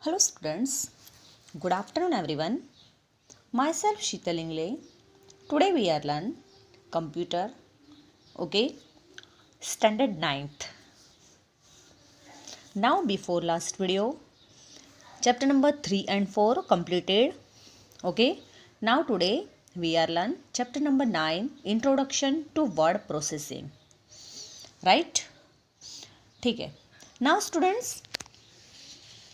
Hello students, good afternoon everyone. Myself Sheetal Ingle. Today we are learn computer, okay, standard 9th. Now before last video, chapter number 3 and 4 completed, okay. Now today we are learn chapter number 9, introduction to word processing, right? ठीक है. Now students,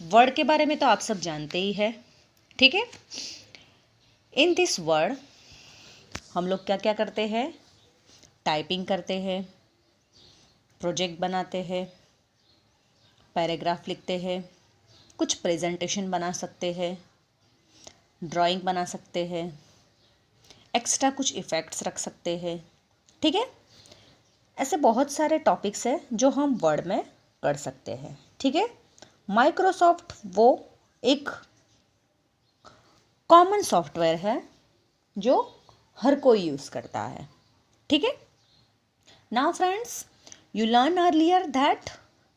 word के बारे में तो आप सब जानते ही है, ठीक है. इन दिस वर्ड हम लोग क्या क्या करते हैं? टाइपिंग करते हैं, प्रोजेक्ट बनाते हैं, पैराग्राफ लिखते हैं, कुछ प्रेजेंटेशन बना सकते हैं, ड्राइंग बना सकते हैं, एक्स्ट्रा कुछ इफ़ेक्ट्स रख सकते हैं, ठीक है. ऐसे बहुत सारे टॉपिक्स हैं जो हम वर्ड में कर सकते हैं, ठीक है. माइक्रोसॉफ्ट वो एक कॉमन सॉफ्टवेयर है जो हर कोई यूज़ करता है, ठीक है. Now friends, you learn earlier that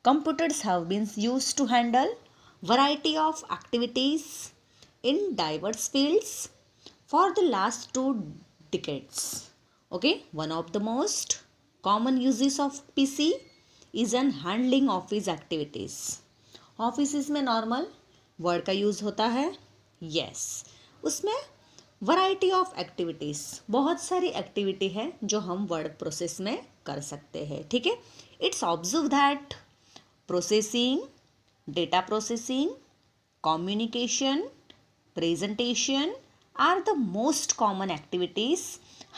computers have been used to handle variety of activities in diverse fields for the last 2 decades. Okay, one of the most common uses of PC is in handling office activities. Office में normal word का use होता है. Yes, उसमें variety of activities, बहुत सारी activity है जो हम वर्ड प्रोसेस में कर सकते हैं, ठीक है. It's observe that processing, data processing, communication, presentation are the most common activities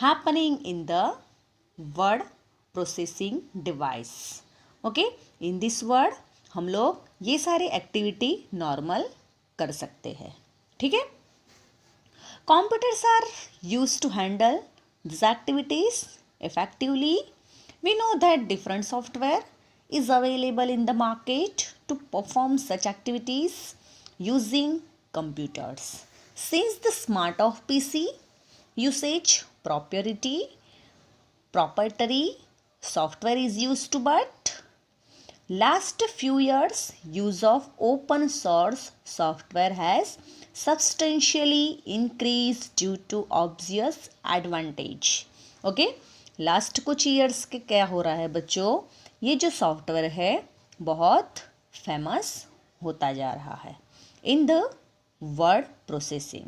happening in the word processing device. Okay, in this word हम लोग ये सारी एक्टिविटी नॉर्मल कर सकते हैं, ठीक है. Computers are used to handle this activities effectively. We know that different software is available in the market to perform such activities using computers. Since the smart of PC usage proprietary software is used to, but last few years use of open source software has substantially increased due to obvious advantage. Okay, last कुछ years के क्या हो रहा है बच्चों, ये जो software है बहुत फेमस होता जा रहा है इन the word processing.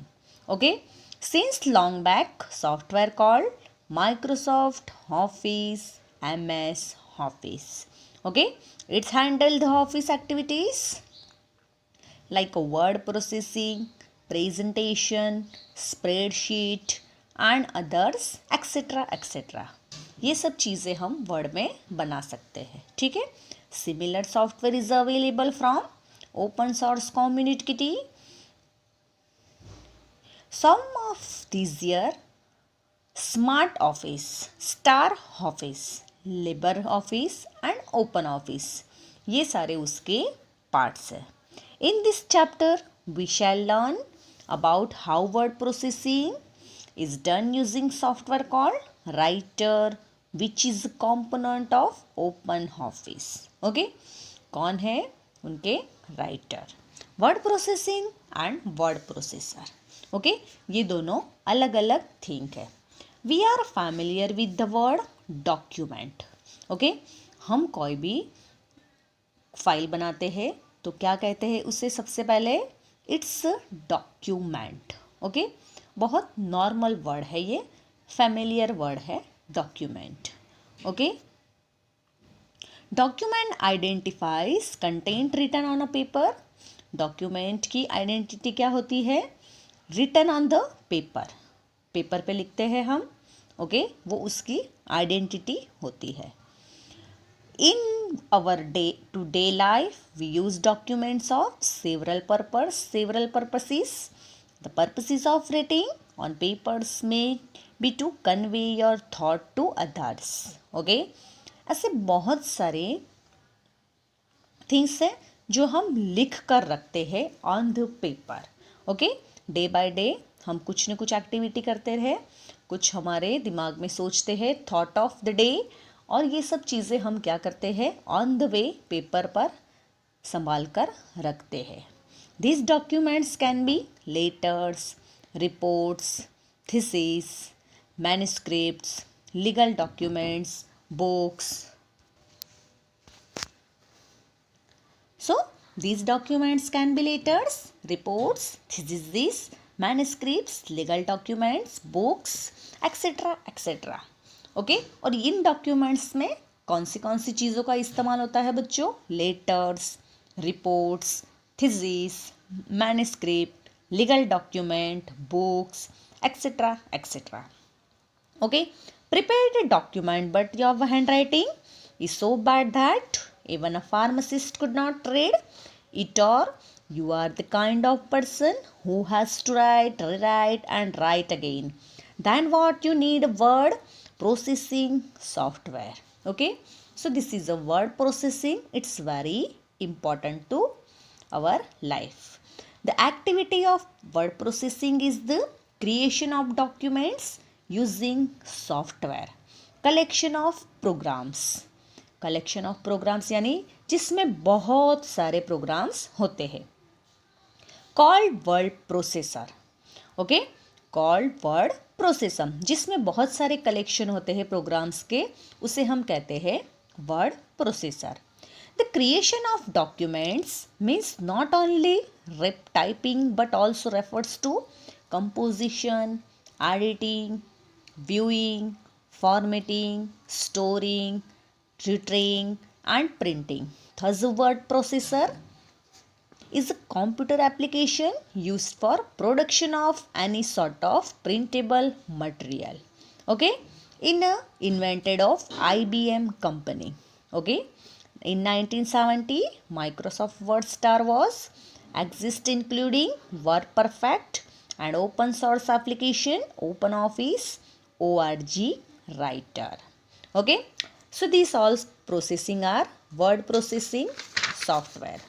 Okay, since long back software called Microsoft office, MS office. Okay, it's handle the office activities like word processing, presentation, spreadsheet and others etcetera etcetera. ये सब चीज़ें हम वर्ड में बना सकते हैं, ठीक है. Similar software is available from open source community. Some of this year smart office, star office, libre office and open office, ये सारे उसके पार्ट्स हैं. In this chapter we shall learn about how word processing is done using software called Writer, which is a component of OpenOffice. Okay, कौन है उनके? Writer. Word processing and word processor. Okay, ये दोनों अलग अलग thing है. We are familiar with the word document. Okay, हम कोई भी फाइल बनाते हैं तो क्या कहते हैं उसे सबसे पहले? It's document. ओके, बहुत नॉर्मल वर्ड है, ये फैमिलियर वर्ड है document. Okay, document identifies content written on a paper. Document की आइडेंटिटी क्या होती है? Written on the paper, paper पे लिखते हैं हम. ओके, वो उसकी आइडेंटिटी होती है. In our day to day life we use documents of several purposes. The purposes of writing on papers may be to convey your thought to others. Okay, ऐसे बहुत सारे थिंग्स हैं जो हम लिख कर रखते हैं on the paper. Okay, day by day हम कुछ न कुछ एक्टिविटी करते रहे, कुछ हमारे दिमाग में सोचते हैं, थॉट ऑफ द डे, और ये सब चीज़ें हम क्या करते हैं? ऑन द वे पेपर पर संभाल कर रखते हैं. These documents can be letters, reports, theses, manuscripts, legal documents, books. So, these documents can be letters, reports, theses, manuscripts, legal documents, books, etc. etc. Okay और इन डॉक्यूमेंट्स में कौन सी चीज़ों का इस्तेमाल होता है बच्चों? Letters, reports, thesis, manuscript, legal document, books, etcetera etcetera. Okay, prepared a document, but your handwriting is so bad that even a pharmacist could not read it, or you are the kind of person who has to write, rewrite, and write again. Then what you need? A word processing software. Okay, so this is a word processing. It's very important to our life. The activity of word processing is the creation of documents using software. Collection of programs यानी जिसमें बहुत सारे programs होते हैं. Called word processor. Okay, called word processor जिसमें बहुत सारे collection होते हैं प्रोग्राम्स के, उसे हम कहते हैं word processor. The creation of documents means not only typing but also refers to composition, editing, viewing, formatting, storing, tutoring, and printing. Thus, a word processor is a computer application used for production of any sort of printable material. Okay, invented of IBM company. Okay. In 1970, Microsoft WordStar was exist, including WordPerfect and open source application OpenOffice org writer. Okay, so these all processing are word processing software.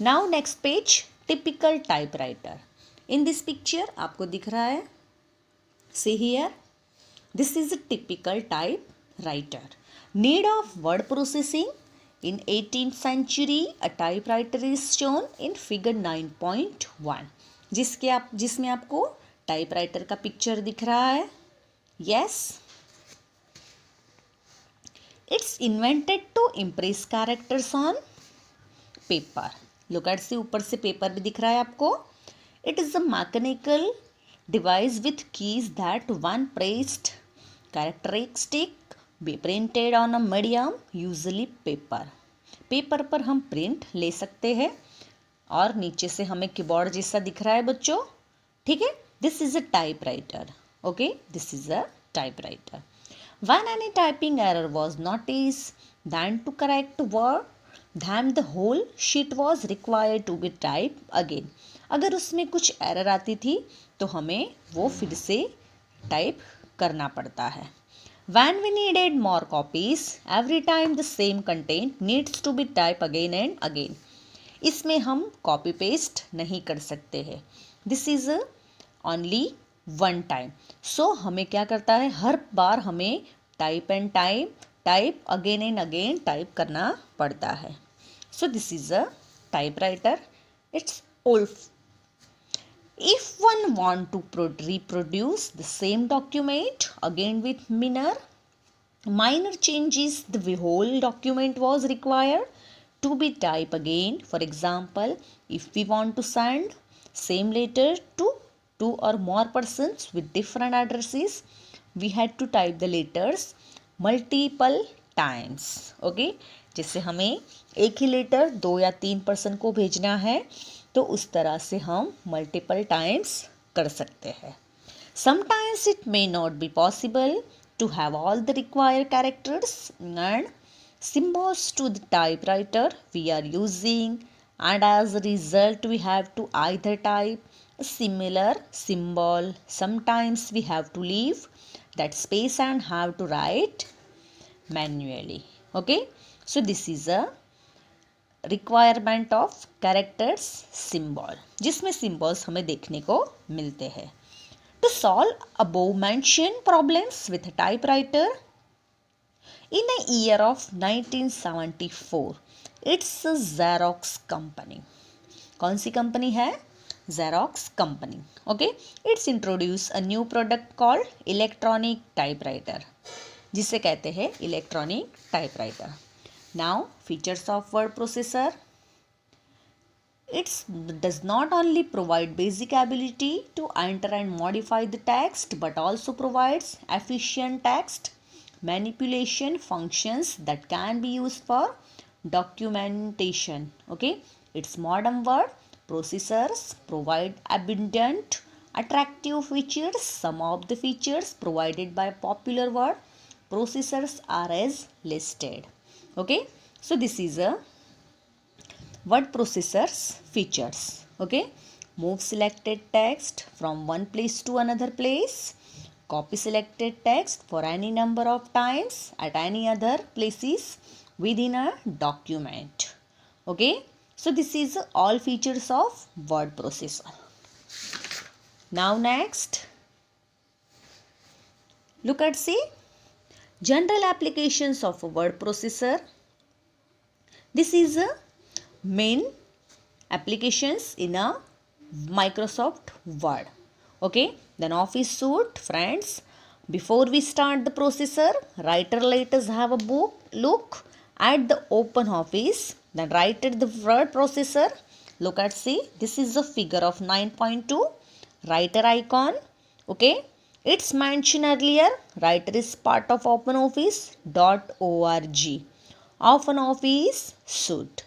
Now next page, typical typewriter. In this picture आपको दिख रहा है, see here, this is a typical typewriter. Need of word processing. In 18th century, a typewriter is shown in figure 9.1. जिसमें आपको typewriter का picture दिख रहा है. Yes, it's invented to impress characters on paper. Look at से ऊपर से paper भी दिख रहा है आपको. It is a mechanical device with keys that one pressed characteristic be printed on a medium, usually paper. Paper पर हम प्रिंट ले सकते हैं और नीचे से हमें कीबोर्ड जैसा दिख रहा है बच्चों. ठीक है, this is a typewriter. Okay, this is a typewriter. When any typing error was noticed, then to correct word, then the whole sheet was required to be typed again. अगर उसमें कुछ एरर आती थी तो हमें वो फिर से टाइप करना पड़ता है. When we needed more copies, every time the same content needs to be typed again and again. इसमें हम कॉपी पेस्ट नहीं कर सकते हैं. This is only one time. So हमें क्या करता है, हर बार हमें type and type again and again type करना पड़ता है. So this is a typewriter. It's old. If one want to reproduce the same document again with minor changes, the whole document was required to be typed again. For example, if we want to send same letter to two or more persons with different addresses, we had to type the letters multiple times. Okay, जैसे हमें एक ही letter 2 या 3 person को भेजना है तो उस तरह से हम मल्टीपल टाइम्स कर सकते हैं. Sometimes it may not be possible to have all the required characters and symbols to the typewriter we are using, and as a result we have to either type a similar symbol. Sometimes we have to leave that space and have to write manually. Okay, so this is a requirement of characters symbol, जिसमें symbols हमें देखने को मिलते हैं. To solve above mentioned problems with a typewriter, in the year of 1974, it's a Xerox company. कौन सी company है? Xerox company. Okay, it's introduce a new product called electronic typewriter, जिसे कहते हैं electronic typewriter. Now features of word processor. It does not only provide basic ability to enter and modify the text, but also provides efficient text manipulation functions that can be used for documentation. Okay, its modern word processors provide abundant attractive features. Some of the features provided by popular word processors are as listed. Okay, so this is a word processors features. Okay, move selected text from one place to another place, copy selected text for any number of times at any other places within a document. Okay, so this is all features of word processor. Now next, look at see general applications of a word processor. This is a main applications in a Microsoft Word. Okay, then office suite. Friends, before we start the processor, writer let us have a look at the open office, then write at the word processor. Look at see, this is a figure of 9.2 writer icon. Okay, it's mentioned earlier, writer is part of OpenOffice.org, open office suite.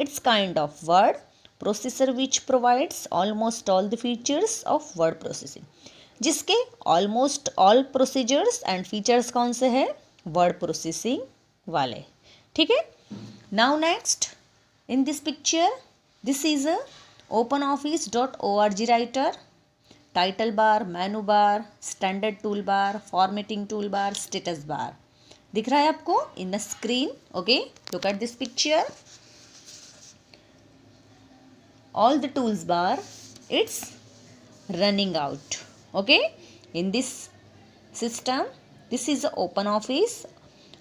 It's kind of word processor which provides almost all the features of word processing, जिसके almost all procedures and features कौन से हैं? word processing वाले. ठीक है. Now next, in this picture, this is a OpenOffice.org writer. Title bar, menu bar, standard toolbar, formatting toolbar, status bar. दिख रहा है आपको in the screen. Okay, look at this picture. All the tools bar, it's running out. Okay, in this system, this is open office.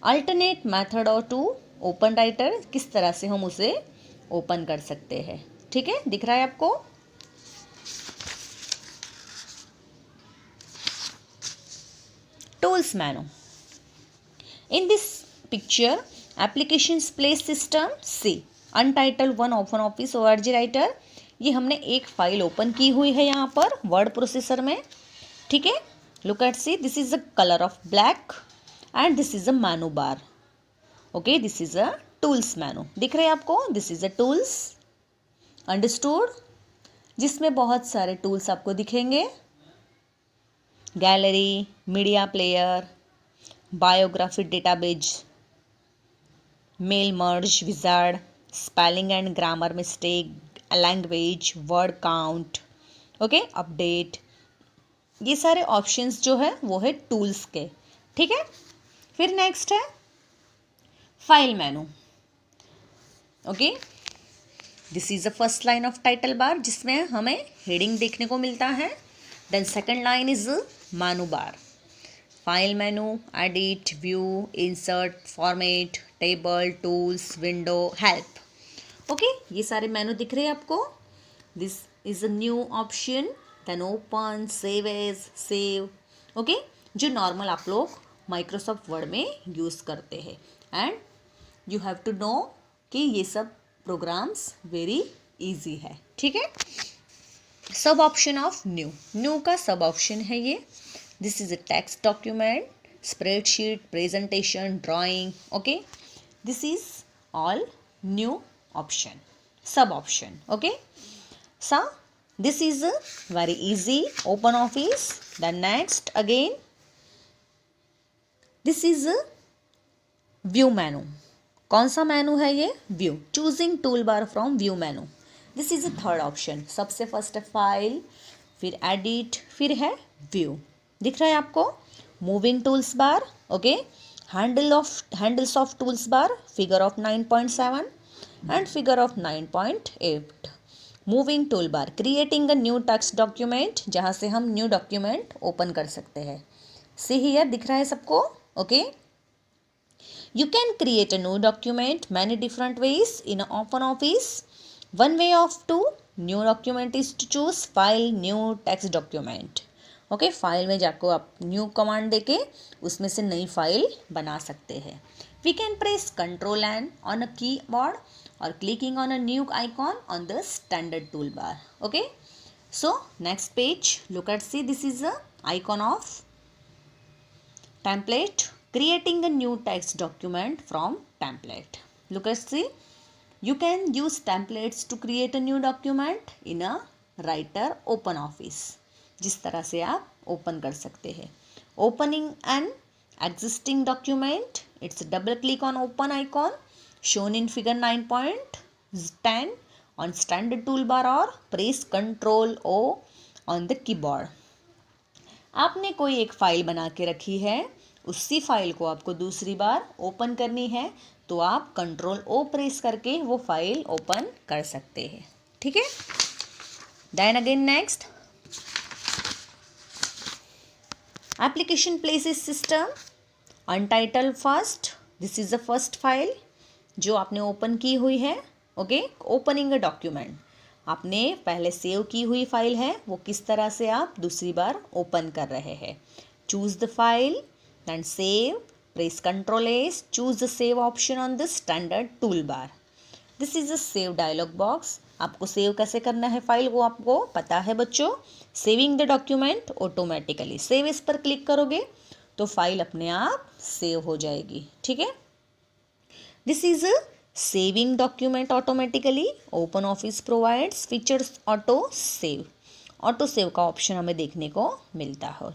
Alternate method or to open writer, किस तरह से हम उसे open कर सकते हैं. ठीक है, दिख रहा है आपको. Tools menu. In this picture, applications place system C, Untitled One Open Office ORG writer. ये हमने एक फाइल ओपन की हुई है यहाँ पर वर्ड प्रोसेसर में. ठीक है, look at see, this is a colour of black and this is a menu bar. Okay, this is a tools menu. दिख रहे हैं आपको, this is a tools. Understood, जिसमें बहुत सारे टूल्स आपको दिखेंगे. Gallery, media player, biography database, mail merge wizard, spelling and grammar mistake, language, word count, okay, update. ये सारे ऑप्शंस जो है वो है टूल्स के. ठीक है, फिर नेक्स्ट है file menu. Okay, this is the first line of title bar, जिसमें हमें हेडिंग देखने को मिलता है. Then second line is menu bar. File menu, edit, view, insert, format, table, tools, window, help. Okay, ये सारे मेनू दिख रहे हैं आपको. This is a new option. Then open, save as, save. Okay, जो नॉर्मल आप लोग माइक्रोसॉफ्ट वर्ड में यूज़ करते हैं. And you have to know कि ये सब प्रोग्राम्स वेरी इजी है. ठीक है. सब ऑप्शन ऑफ न्यू का सब ऑप्शन है ये. This is a text document, spreadsheet, presentation, drawing. Okay, this is all new option, sub option. Okay, so this is very easy open office. Then next again, this is view menu. कौन सा मेनू है ये? View. Choosing tool bar from view menu. This is a third option. सबसे first है file, फिर edit, फिर है view. दिख रहा है आपको. Moving tools bar. Okay, handles of tools bar, figure of 9.7 and figure of 9.8. Moving tool bar, creating a new text document, जहाँ से हम न्यू डॉक्यूमेंट ओपन कर सकते हैं. सी हियर, दिख रहा है सबको. Okay, you can create a new document many different ways in open office. One way of to new document is to choose file new text document. Okay, file में जाकर आप न्यू कमांड देके उसमें से नई फाइल बना सकते हैं। We can press control N on a keyboard or clicking on a new icon on the standard toolbar. Okay, so next page, look at, see, this is a icon of template, creating a new text document from template. Look at, see, you can use templates to create a new document in a writer open office. जिस तरह से आप open कर सकते हैं। Opening N existing document, it's a double click on open icon shown in figure 9.10 on standard toolbar or press Ctrl O on the keyboard. आपने कोई एक फाइल बना के रखी है, उसी फाइल को आपको दूसरी बार ओपन करनी है, तो आप Ctrl O प्रेस करके वो फाइल ओपन कर सकते हैं। ठीक है, then again next, application places system untitled first, this is the first file जो आपने ओपन की हुई है। ओके, ओपनिंग अ डॉक्यूमेंट, आपने पहले सेव की हुई फाइल है, वो किस तरह से आप दूसरी बार ओपन कर रहे हैं। Choose the file and save, press control S, choose the save option on the standard tool bar. This is a save dialog box. आपको सेव कैसे करना है फाइल, वो आपको पता है बच्चों। Saving the document automatically, save इस पर क्लिक करोगे तो फाइल अपने आप सेव हो जाएगी। ठीक है, this is a saving document automatically. Open office provides features auto save. Auto save का ऑप्शन हमें देखने को मिलता है।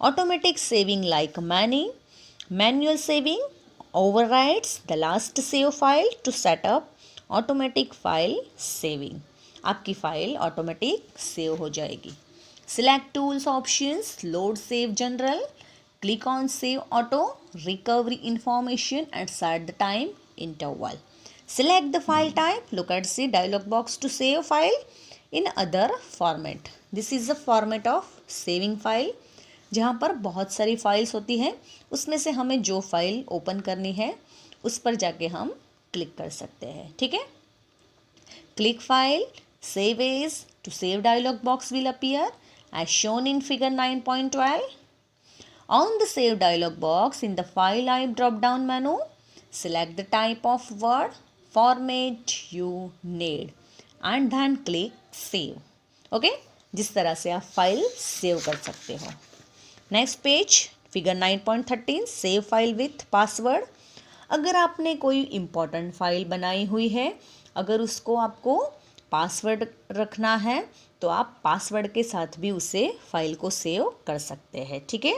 Automatic saving like manual saving overrides the last save file to set up automatic file saving. आपकी file automatic save हो जाएगी। Select tools options, load save general, click on save auto, recovery information and set the time interval. Select the file type, look at the dialog box to save file in other format. This is the format of saving file, जहाँ पर बहुत सारी files होती हैं, उसमें से हमें जो फाइल ओपन करनी है उस पर जाके हम क्लिक कर सकते हैं। ठीक है, click file, save as to save dialog box will appear as shown in figure 9.12. On the save dialog box, in the file type drop down menu, select the type of word format you need and then click save. Okay, जिस तरह से आप file save कर सकते हो। Next page, figure 9.13, save file with password. अगर आपने कोई इम्पॉर्टेंट फाइल बनाई हुई है, अगर उसको आपको पासवर्ड रखना है तो आप पासवर्ड के साथ भी उसे फाइल को सेव कर सकते हैं। ठीक है,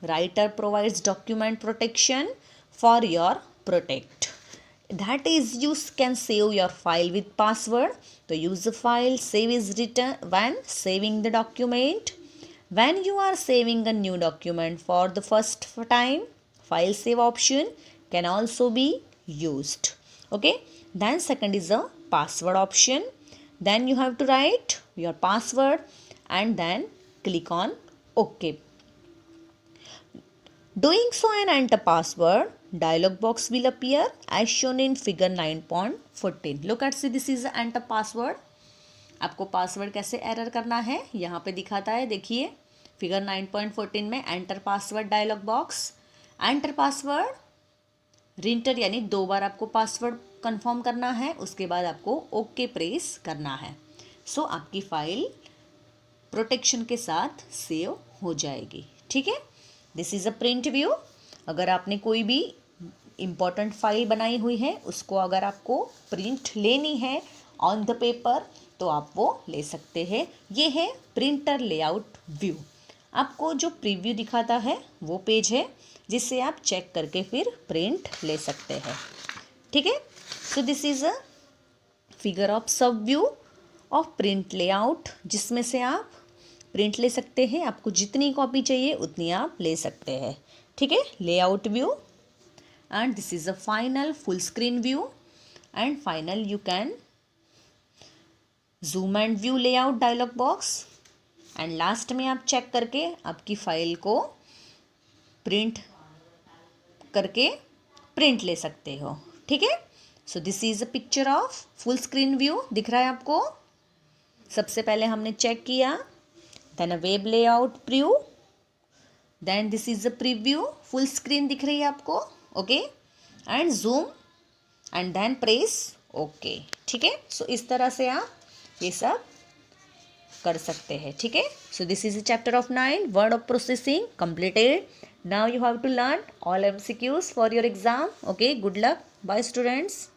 writer provides document protection for your protect, that is you can save your file with password. तो use the file save is return when saving the document. When you are saving a new document for the first time, file save option can also be used. Okay, then second is a password option. Then you have to write your password and then click on OK. Doing so and enter password, dialog box will appear as shown in figure 9.14. Look at, see, this is the enter password. आपको password कैसे error करना है यहाँ पे दिखाता है। देखिए figure 9.14 में enter password dialog box, enter password reenter यानी 2 बार आपको पासवर्ड कंफर्म करना है, उसके बाद आपको ओके प्रेस करना है। सो आपकी फाइल प्रोटेक्शन के साथ सेव हो जाएगी। ठीक है, this is a print view. अगर आपने कोई भी इम्पॉर्टेंट फाइल बनाई हुई है, उसको अगर आपको प्रिंट लेनी है ऑन द पेपर तो आप वो ले सकते हैं। ये है प्रिंटर लेआउट व्यू। आपको जो प्रीव्यू दिखाता है वो पेज है जिससे आप चेक करके फिर प्रिंट ले सकते हैं। ठीक है, so this is a figure of सब व्यू ऑफ प्रिंट लेआउट, जिसमें से आप प्रिंट ले सकते हैं। आपको जितनी कॉपी चाहिए उतनी आप ले सकते हैं। ठीक है, layout view, and this is a final full screen view, and final you can zoom and view layout dialog box, and last में आप चेक करके आपकी फाइल को प्रिंट करके प्रिंट ले सकते हो। ठीक है, so this is a picture of full screen view. दिख रहा है आपको? सबसे पहले हमने चेक किया, then a web layout preview, then this is a preview, full screen दिख रही है आपको, okay, and zoom and then press okay, ठीक है। सो इस तरह से आप ये सब कर सकते हैं, ठीक है। So this is a chapter of 9 word of processing completed. Now you have to learn all MCQs for your exam. Okay, good luck. Bye students.